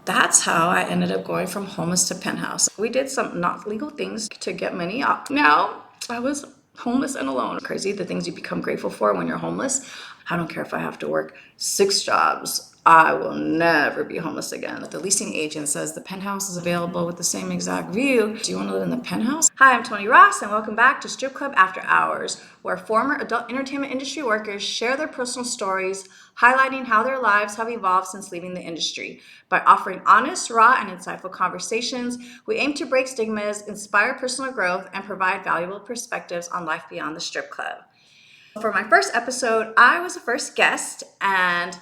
That's how I ended up going from homeless to Penthouse. We did some not legal things to get money up. Now I was homeless and alone. Crazy the things you become grateful for when you're homeless. I don't care if I have to work 6 jobs. I will never be homeless again. The leasing agent says the penthouse is available with the same exact view. Do you want to live in the penthouse? Hi, I'm Toni Ross, and welcome back to Strip Club After Hours, where former adult entertainment industry workers share their personal stories, highlighting how their lives have evolved since leaving the industry. By offering honest, raw, and insightful conversations, we aim to break stigmas, inspire personal growth, and provide valuable perspectives on life beyond the strip club. For my first episode, I was the first guest, and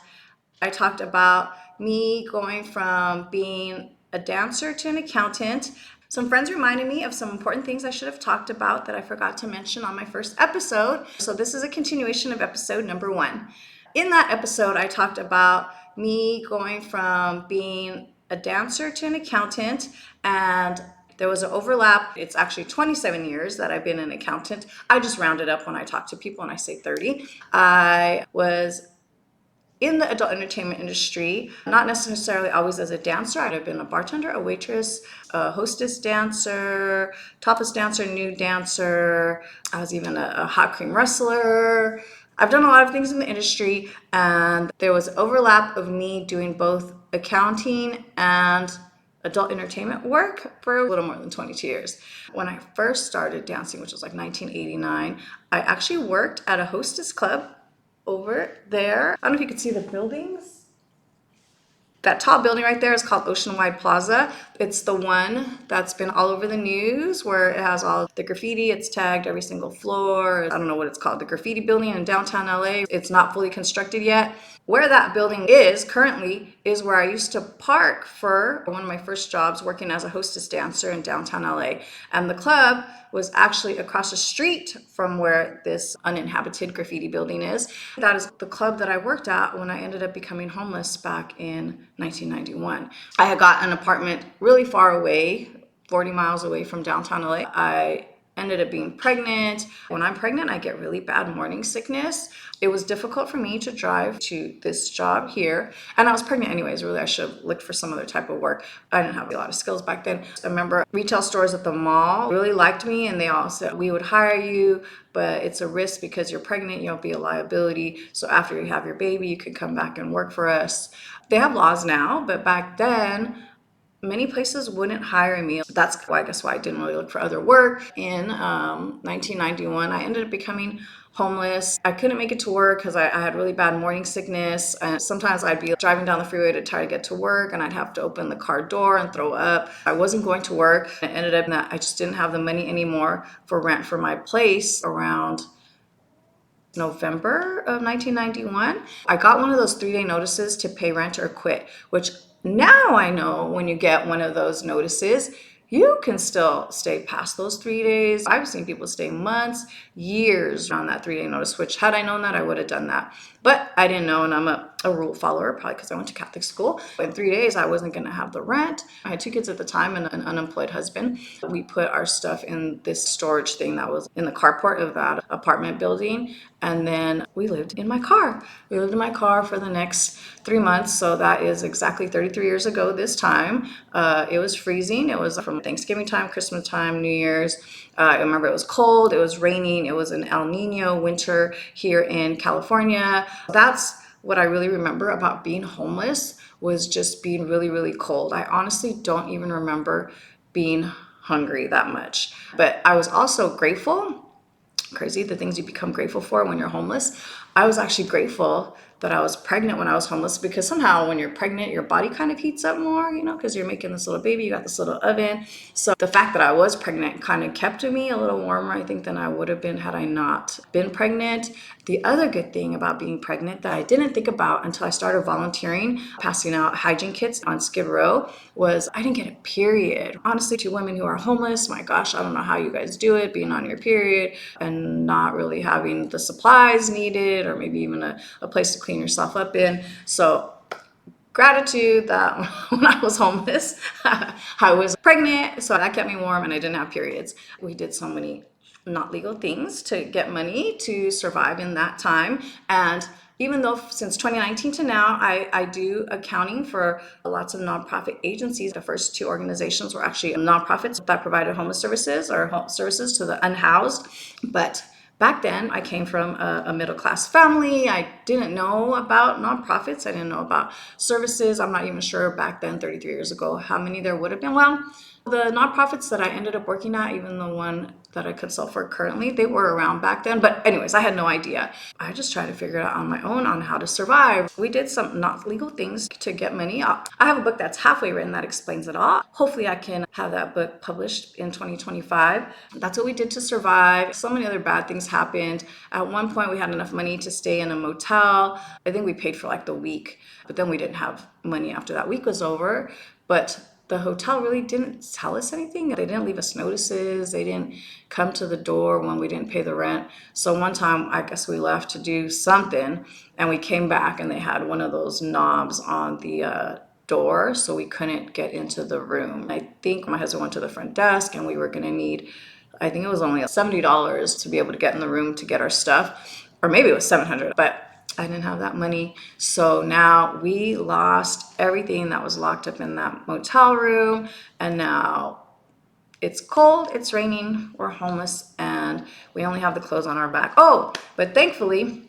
I talked about me going from being a dancer to an accountant. Some friends reminded me of some important things I should have talked about that I forgot to mention on my first episode. So this is a continuation of episode number 1. In that episode, I talked about me going from being a dancer to an accountant, and there was an overlap. It's actually 27 years that I've been an accountant. I just round it up when I talk to people and I say 30. I was in the adult entertainment industry, not necessarily always as a dancer. I've been a bartender, a waitress, a hostess dancer, topless dancer, nude dancer. I was even a hot cream wrestler. I've done a lot of things in the industry, and there was overlap of me doing both accounting and adult entertainment work for a little more than 22 years. When I first started dancing, which was like 1989, I actually worked at a hostess club over there. I don't know if you can see the buildings. That tall building right there is called Oceanwide Plaza. It's the one that's been all over the news, where it has all the graffiti. It's tagged every single floor. I don't know what it's called, the graffiti building in downtown LA. It's not fully constructed yet. Where that building is currently is where I used to park for one of my first jobs, working as a hostess dancer in downtown LA. And the club was actually across the street from where this uninhabited graffiti building is. That is the club that I worked at when I ended up becoming homeless back in 1991. I had got an apartment really far away, 40 miles away from downtown LA. I ended up being pregnant. When I'm pregnant, I get really bad morning sickness. It was difficult for me to drive to this job here. And I was pregnant anyways. Really, I should have looked for some other type of work. I didn't have a lot of skills back then. I remember retail stores at the mall really liked me, and they all said, we would hire you, but it's a risk because you're pregnant, you'll be a liability. So after you have your baby, you could come back and work for us. They have laws now, but back then, many places wouldn't hire me. That's why I didn't really look for other work. In 1991, I ended up becoming homeless. I couldn't make it to work because I had really bad morning sickness. And sometimes I'd be driving down the freeway to try to get to work, and I'd have to open the car door and throw up. I wasn't going to work. It ended up that I just didn't have the money anymore for rent for my place around November of 1991. I got one of those 3-day notices to pay rent or quit, which now I know when you get one of those notices, you can still stay past those 3 days. I've seen people stay months, years on that 3-day notice, which had I known that, I would have done that. But I didn't know, and I'm a rule follower, probably because I went to Catholic school. In 3 days, I wasn't going to have the rent. I had 2 kids at the time and an unemployed husband. We put our stuff in this storage thing that was in the carport of that apartment building. And then we lived in my car. We lived in my car for the next 3 months. So that is exactly 33 years ago this time. It was freezing. It was from Thanksgiving time, Christmas time, New Year's. I remember it was cold. It was raining. It was an El Nino winter here in California. That's what I really remember about being homeless, was just being really, really cold. I honestly don't even remember being hungry that much. But I was also grateful. Crazy the things you become grateful for when you're homeless. I was actually grateful that I was pregnant when I was homeless, because somehow when you're pregnant, your body kind of heats up more, because you're making this little baby, you got this little oven. So the fact that I was pregnant kind of kept me a little warmer, I think, than I would have been had I not been pregnant. The other good thing about being pregnant that I didn't think about until I started volunteering, passing out hygiene kits on Skid Row, was I didn't get a period. Honestly, to women who are homeless, my gosh, I don't know how you guys do it, being on your period and not really having the supplies needed, or maybe even a place to clean yourself up in. So gratitude that when I was homeless, I was pregnant, so that kept me warm and I didn't have periods. We did so many not legal things to get money to survive in that time. And Even though since 2019 to now, I do accounting for lots of nonprofit agencies. The first two organizations were actually nonprofits that provided homeless services or home services to the unhoused. But back then, I came from a middle class family. I didn't know about nonprofits. I didn't know about services. I'm not even sure back then, 33 years ago, how many there would have been. Well, the nonprofits that I ended up working at, even the one that I consult for currently, they were around back then. But anyways, I had no idea. I just tried to figure it out on my own on how to survive. We did some not legal things to get money up. I have a book that's halfway written that explains it all. Hopefully I can have that book published in 2025. That's what we did to survive. So many other bad things happened. At one point we had enough money to stay in a motel. I think we paid for like the week, but then we didn't have money after that week was over. But the hotel really didn't tell us anything. They didn't leave us notices. They didn't come to the door when we didn't pay the rent. So one time, I guess we left to do something, and we came back, and they had one of those knobs on the door, so we couldn't get into the room. I think my husband went to the front desk, and we were going to need, I think it was only $70 to be able to get in the room to get our stuff, or maybe it was $700, but I didn't have that money. So now we lost everything that was locked up in that motel room. And now it's cold, it's raining, we're homeless, and we only have the clothes on our back. Oh, but thankfully,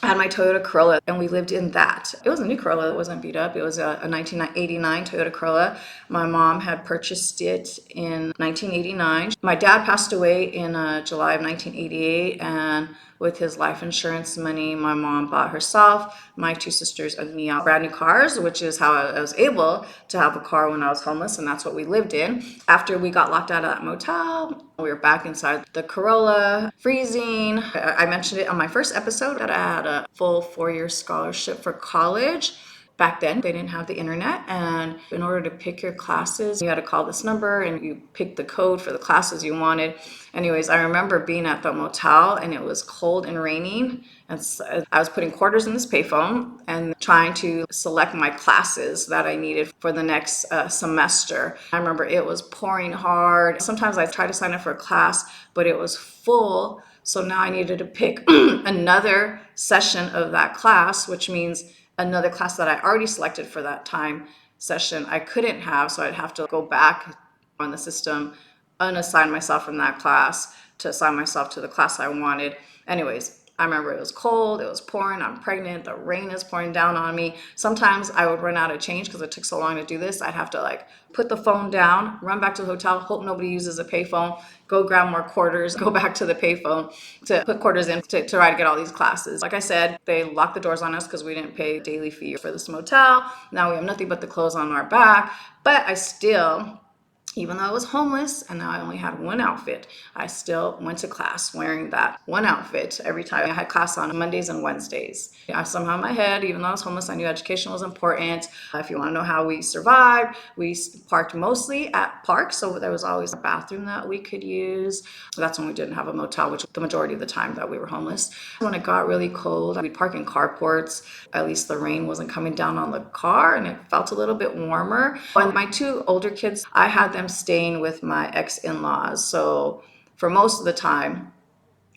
I had my Toyota Corolla, and we lived in that. It was a new Corolla. It wasn't beat up. It was a 1989 Toyota Corolla. My mom had purchased it in 1989. My dad passed away in July of 1988, and with his life insurance money, my mom bought herself, my two sisters, and me out brand new cars, which is how I was able to have a car when I was homeless, and that's what we lived in. After we got locked out of that motel, we were back inside the Corolla, freezing. I mentioned it on my first episode that I had a full 4-year scholarship for college. Back then, they didn't have the internet, and in order to pick your classes, you had to call this number and you picked the code for the classes you wanted. Anyways, I remember being at the motel, and it was cold and raining, and so I was putting quarters in this payphone and trying to select my classes that I needed for the next semester. I remember it was pouring hard. Sometimes I tried to sign up for a class, but it was full. So now I needed to pick another session of that class, which means another class that I already selected for that time session I couldn't have. So I'd have to go back on the system, unassign myself from that class to assign myself to the class I wanted. Anyways, I remember it was cold, it was pouring, I'm pregnant, the rain is pouring down on me. Sometimes I would run out of change because it took so long to do this. I'd have to like put the phone down, run back to the hotel, hope nobody uses a payphone, go grab more quarters, go back to the payphone to put quarters in to try to get all these classes. Like I said, they locked the doors on us because we didn't pay daily fee for this motel. Now we have nothing but the clothes on our back, but I still, even though I was homeless and now I only had one outfit, I still went to class wearing that one outfit every time I had class on Mondays and Wednesdays. I somehow in my head, even though I was homeless, I knew education was important. If you want to know how we survived, we parked mostly at parks, so there was always a bathroom that we could use. So that's when we didn't have a motel, which was the majority of the time that we were homeless. When it got really cold, we'd park in carports. At least the rain wasn't coming down on the car and it felt a little bit warmer. And my two older kids, I had them staying with my ex-in-laws. So for most of the time,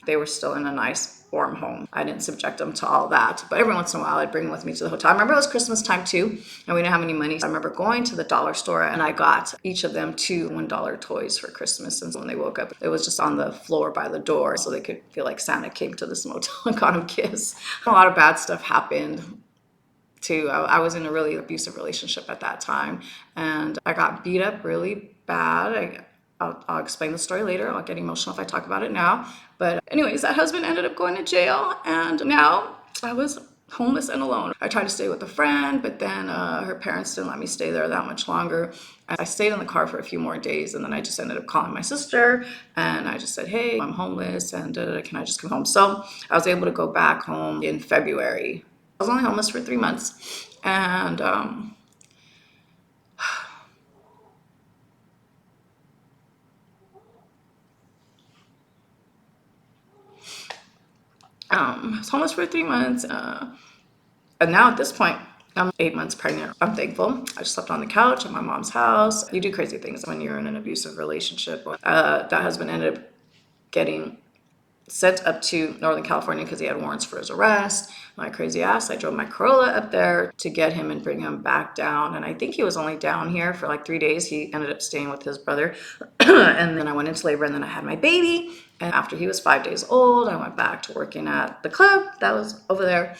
they were still in a nice warm home. I didn't subject them to all that. But every once in a while, I'd bring them with me to the hotel. I remember it was Christmas time too, and we didn't have any money. So I remember going to the dollar store, and I got each of them two $1 toys for Christmas. And so when they woke up, it was just on the floor by the door so they could feel like Santa came to this motel and got them gifts. A lot of bad stuff happened too. I was in a really abusive relationship at that time, and I got beat up really bad. I'll explain the story later. I'll get emotional if I talk about it now. But anyways, that husband ended up going to jail, and now I was homeless and alone. I tried to stay with a friend, but then her parents didn't let me stay there that much longer. I stayed in the car for a few more days, and then I just ended up calling my sister, and I just said, hey, I'm homeless, and can I just come home? So I was able to go back home in February. I was only homeless for 3 months, and I was homeless for 3 months, and now at this point, I'm 8 months pregnant. I'm thankful. I just slept on the couch at my mom's house. You do crazy things when you're in an abusive relationship. That husband ended up getting sent up to Northern California because he had warrants for his arrest. My crazy ass, I drove my Corolla up there to get him and bring him back down. And I think he was only down here for like 3 days. He ended up staying with his brother. And then I went into labor, and then I had my baby. And after he was 5 days old, I went back to working at the club that was over there.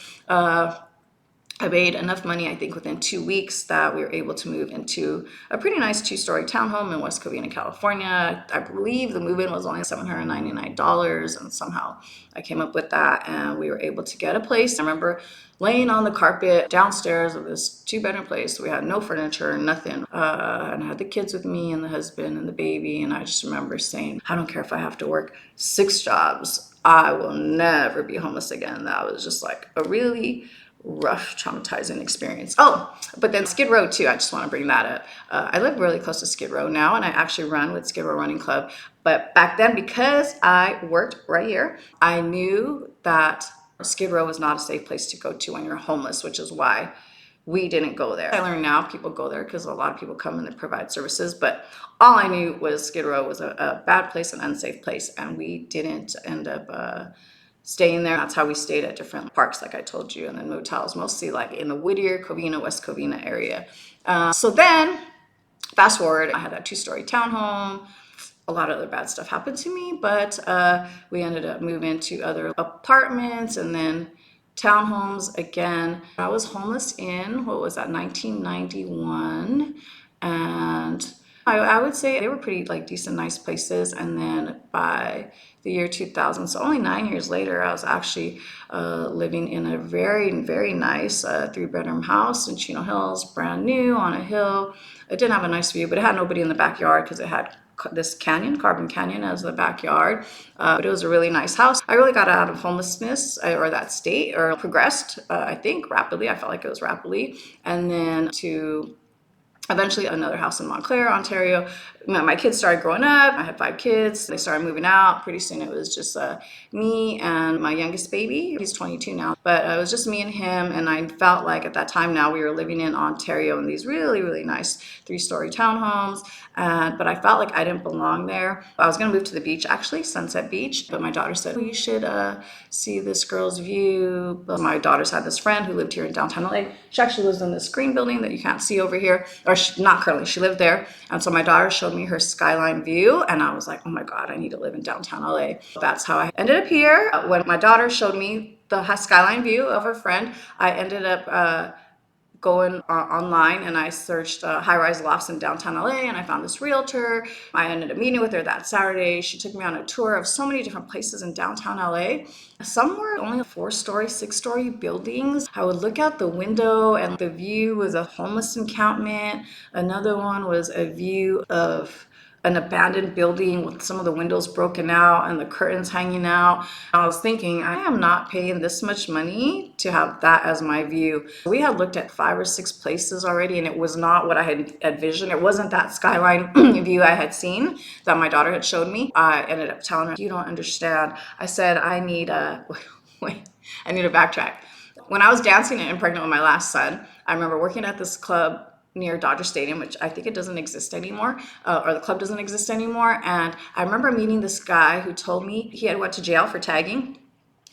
I made enough money, I think, within 2 weeks that we were able to move into a pretty nice 2-story townhome in West Covina, California. I believe the move-in was only $799, and somehow I came up with that, and we were able to get a place. I remember laying on the carpet downstairs of this 2-bedroom place. We had no furniture, nothing. And I had the kids with me and the husband and the baby, and I just remember saying, I don't care if I have to work 6 jobs. I will never be homeless again. That was just like a really rough, traumatizing experience. Oh, but then Skid Row too. I just want to bring that up. I live really close to Skid Row now, and I actually run with Skid Row Running Club. But back then, because I worked right here, I knew that Skid Row was not a safe place to go to when you're homeless, which is why we didn't go there. I learned now people go there because a lot of people come and they provide services, but all I knew was Skid Row was a bad place, an unsafe place, and we didn't end up staying there. That's how we stayed at different parks, like I told you, and then motels, mostly like in the Whittier, Covina, West Covina area. So then, fast forward, I had that 2-story townhome. A lot of other bad stuff happened to me, but we ended up moving to other apartments and then townhomes again. I was homeless in, what was that, 1991, and I would say they were pretty like decent, nice places. And then by the year 2000, so only 9 years later, I was actually living in a very, very nice 3-bedroom house in Chino Hills, brand new on a hill. It didn't have a nice view, but it had nobody in the backyard because it had this canyon, Carbon Canyon, as the backyard. But it was a really nice house. I really got out of homelessness or that state, or progressed, I think, rapidly. I felt like it was rapidly. And then to eventually another house in Montclair, Ontario. My kids started growing up. I had 5 kids. They started moving out. Pretty soon it was just me and my youngest baby. He's 22 now. But it was just me and him. And I felt like at that time now we were living in Ontario in these really, really nice 3-story townhomes. But I felt like I didn't belong there. I was going to move to the beach, actually, Sunset Beach. But my daughter said, you should see this girl's view. But my daughter's had this friend who lived here in downtown LA. She actually lives in this green building that you can't see over here. Or not currently, she lived there. And so my daughter showed me her skyline view, and I was like, oh my God, I need to live in downtown LA. That's how I ended up here. When my daughter showed me the skyline view of her friend, I ended up going online, and I searched high-rise lofts in downtown LA, and I found this realtor. I ended up meeting with her that Saturday. She took me on a tour of so many different places in downtown LA. Some were only 4-story, 6-story buildings. I would look out the window, and the view was a homeless encampment. Another one was a view of an abandoned building with some of the windows broken out and the curtains hanging out. I was thinking, I am not paying this much money to have that as my view. We had looked at 5 or 6 places already, and it was not what I had envisioned. It wasn't that skyline view I had seen that my daughter had showed me. I ended up telling her, you don't understand. I said, I need to backtrack. When I was dancing and pregnant with my last son, I remember working at this club near Dodger Stadium, which I think it doesn't exist anymore, or the club doesn't exist anymore. And I remember meeting this guy who told me he had went to jail for tagging,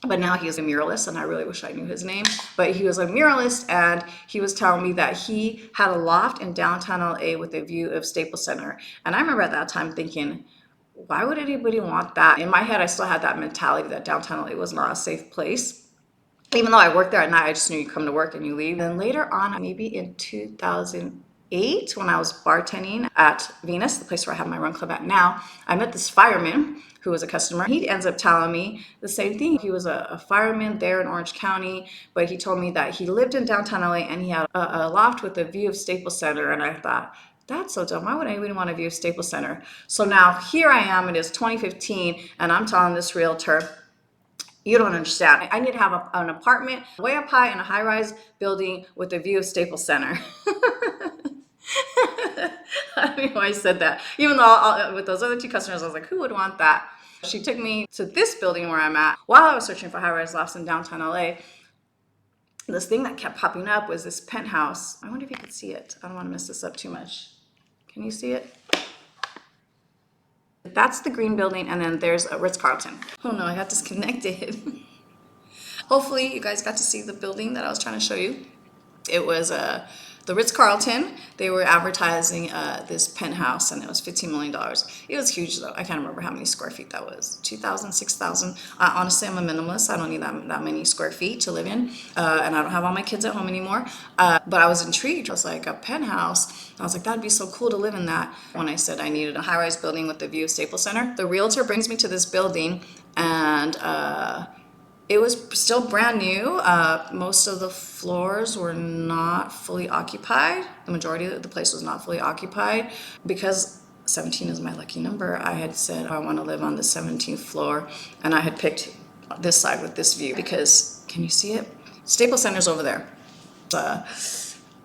but now he is a muralist, and I really wish I knew his name. But he was a muralist, and he was telling me that he had a loft in downtown LA with a view of Staples Center. And I remember at that time thinking, why would anybody want that? In my head, I still had that mentality that downtown LA was not a safe place. Even though I worked there at night, I just knew you come to work and you leave. Then later on, maybe in 2008, when I was bartending at Venus, the place where I have my run club at now, I met this fireman who was a customer. He ends up telling me the same thing. He was a fireman there in Orange County, but he told me that he lived in downtown LA and he had a loft with a view of Staples Center. And I thought, that's so dumb. Why would anybody want a view of Staples Center? So now here I am, it is 2015, and I'm telling this realtor, you don't understand. I need to have an apartment way up high in a high-rise building with a view of Staples Center. I don't know why I said that. Even though with those other 2 customers, I was like, who would want that? She took me to this building where I'm at while I was searching for high-rise lofts in downtown LA. This thing that kept popping up was this penthouse. I wonder if you could see it. I don't want to mess this up too much. Can you see it? That's the green building, and then there's a Ritz-Carlton. Oh no, I got disconnected. Hopefully you guys got to see the building that I was trying to show you. It was the Ritz-Carlton. They were advertising this penthouse, and it was $15 million. It was huge, though. I can't remember how many square feet that was. 2,000, 6,000. Honestly, I'm a minimalist. I don't need that many square feet to live in, and I don't have all my kids at home anymore. But I was intrigued. I was like, a penthouse. I was like, that'd be so cool to live in that. When I said I needed a high-rise building with the view of Staples Center, the realtor brings me to this building, and it was still brand new. Most of the floors were not fully occupied. The majority of the place was not fully occupied. Because 17 is my lucky number, I had said I want to live on the 17th floor, and I had picked this side with this view because, can you see it? Staples Center's over there.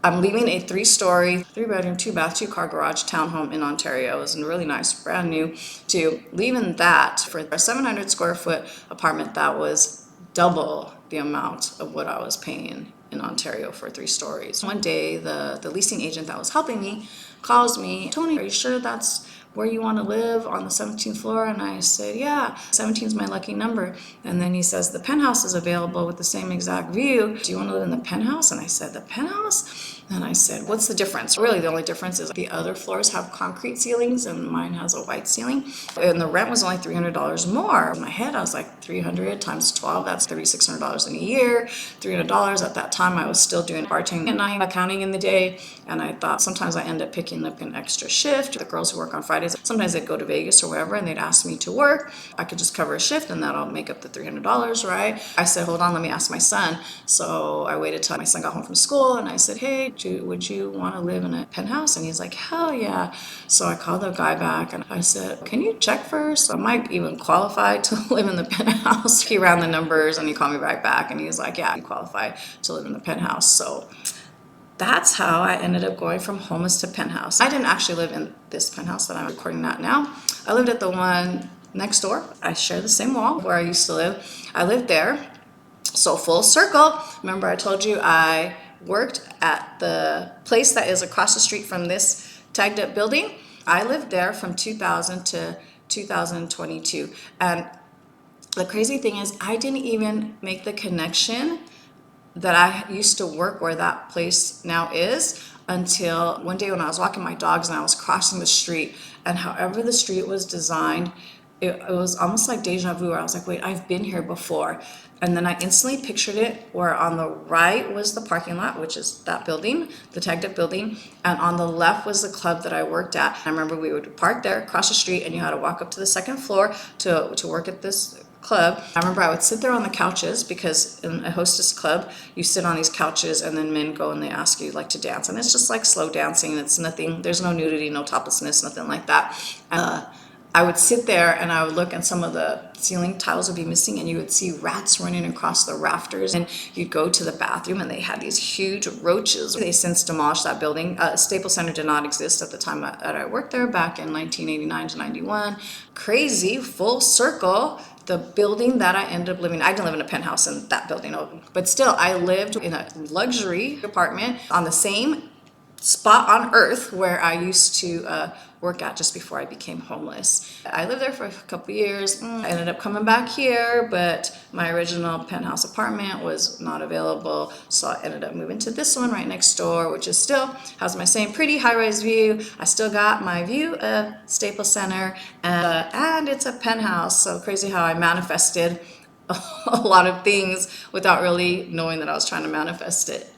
I'm leaving a 3-story, 3-bedroom, 2-bath, 2-car garage townhome in Ontario. It was really nice, brand new, to leaving that for a 700 square foot apartment that was double the amount of what I was paying in Ontario for 3 stories. One day, the leasing agent that was helping me calls me, Toni, are you sure that's where you want to live, on the 17th floor? And I said, yeah, 17 is my lucky number. And then he says, the penthouse is available with the same exact view. Do you want to live in the penthouse? And I said, the penthouse? And I said, what's the difference? Really, the only difference is the other floors have concrete ceilings and mine has a white ceiling. And the rent was only $300 more. In my head, I was like, 300 times 12, that's $3,600 in a year. $300 at that time, I was still doing bartending at night, accounting in the day. And I thought sometimes I end up picking up an extra shift. The girls who work on Fridays, sometimes they'd go to Vegas or wherever and they'd ask me to work. I could just cover a shift and that'll make up the $300, right? I said, hold on, let me ask my son. So I waited till my son got home from school and I said, hey, would you want to live in a penthouse? And he's like, hell yeah. So I called the guy back and I said, can you check first? I might even qualify to live in the penthouse. He ran the numbers and he called me right back and he was like, yeah, you qualify to live in the penthouse. So that's how I ended up going from homeless to penthouse. I didn't actually live in this penthouse that I'm recording at now. I lived at the one next door. I share the same wall where I used to live. I lived there. So full circle. Remember I told you I worked at the place that is across the street from this tagged up building. I lived there from 2000 to 2022. And the crazy thing is I didn't even make the connection that I used to work where that place now is until one day when I was walking my dogs and I was crossing the street, and however the street was designed, it was almost like deja vu, where I was like, wait, I've been here before. And then I instantly pictured it where on the right was the parking lot, which is that building, the tagged up building, and on the left was the club that I worked at. I remember we would park there across the street and you had to walk up to the second floor to work at this club. I remember I would sit there on the couches because in a hostess club, you sit on these couches and then men go and they ask you like to dance. And it's just like slow dancing. It's nothing, there's no nudity, no toplessness, nothing like that. I would sit there and I would look and some of the ceiling tiles would be missing and you would see rats running across the rafters, and you'd go to the bathroom and they had these huge roaches. They since demolished that building. Staples Center did not exist at the time that I worked there back in 1989 to 91. Crazy, full circle. The building that I ended up living, I didn't live in a penthouse in that building, but still I lived in a luxury apartment on the same spot on earth where I used to work at just before I became homeless. I lived there for a couple years. I ended up coming back here, but my original penthouse apartment was not available. So I ended up moving to this one right next door, which is still has my same pretty high-rise view. I still got my view of Staples Center, and it's a penthouse. So crazy how I manifested a lot of things without really knowing that I was trying to manifest it.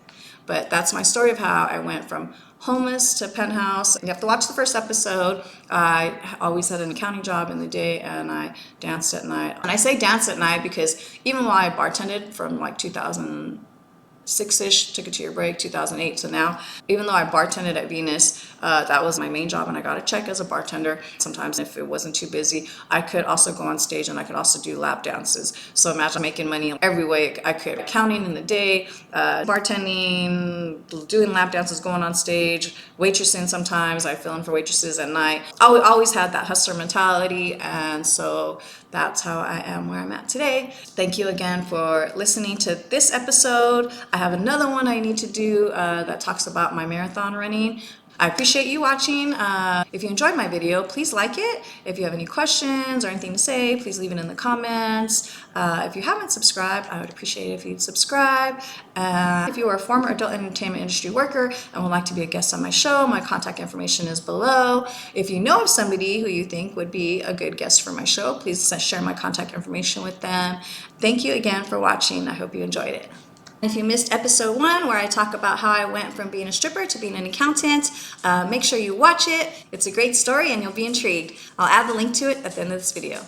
But that's my story of how I went from homeless to penthouse. You have to watch the first episode. I always had an accounting job in the day and I danced at night. And I say dance at night because even while I bartended from like 2006-ish, took a 2-year break, 2008 to now, even though I bartended at Venus, that was my main job and I got a check as a bartender. Sometimes if it wasn't too busy, I could also go on stage and I could also do lap dances. So imagine making money every way I could. Accounting in the day, bartending, doing lap dances, going on stage, waitressing sometimes. I fill in for waitresses at night. I always had that hustler mentality, and so that's how I am where I'm at today. Thank you again for listening to this episode. I have another one I need to do that talks about my marathon running. I appreciate you watching. If you enjoyed my video, please like it. If you have any questions or anything to say, please leave it in the comments. If you haven't subscribed, I would appreciate it if you'd subscribe. If you are a former adult entertainment industry worker and would like to be a guest on my show, my contact information is below. If you know of somebody who you think would be a good guest for my show, please share my contact information with them. Thank you again for watching. I hope you enjoyed it. If you missed episode 1 where I talk about how I went from being a stripper to being an accountant, make sure you watch it. It's a great story and you'll be intrigued. I'll add the link to it at the end of this video.